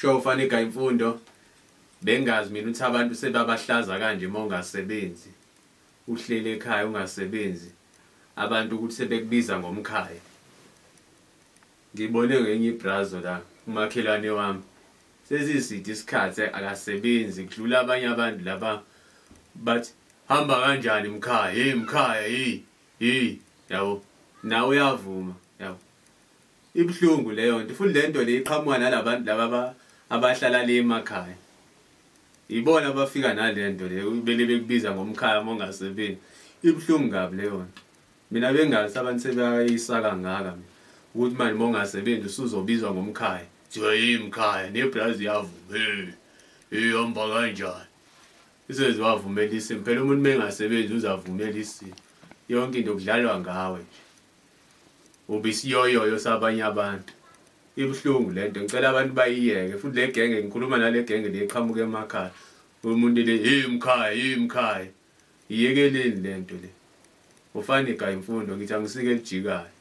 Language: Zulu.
kusho ufana igaya imfundo bengazi mina ukuthi abantu sebabahlaza kanje mongasebenzi uhlele ekhaya ungasebenzi abantu ukuthi sebekubiza ngomkhaya ngibone ngenye ibrazo la umakhelwane wami sesisithi isikhathi akasebenzi kudlula abanye abantu laba bathi hamba kanjani mkhaya mkhaya yabo nawe uyavuma yabo ibhlungu leyo nto futhi lento le iqhamuka nalabantu laba abahlala le emakhaya ibona abafika nalento le bele bekubiza ngomkhaya mongasebenzi ibhlungu ngabe leyo mina bengazi abantu sebayisaka ngaka ukuthi manje mongasebenzi usuzobizwa ngomkhaya nje imkhaya nebrazi yavuma hamba kanjani isezwavumela isimo phela umuntu mengasebenzi uzavumela isimo yonke into kudlalwa ngawe nje ubisiyoyoyo sabanye abantu ibhlungu lento ngicela abantu bayiyeke futhi le genge ngikhuluma nale genge leqhamuka emakhaya umuntu le imkhaya iyekeleni lento le ufana igaya imfundo ngithi angisike lijikayo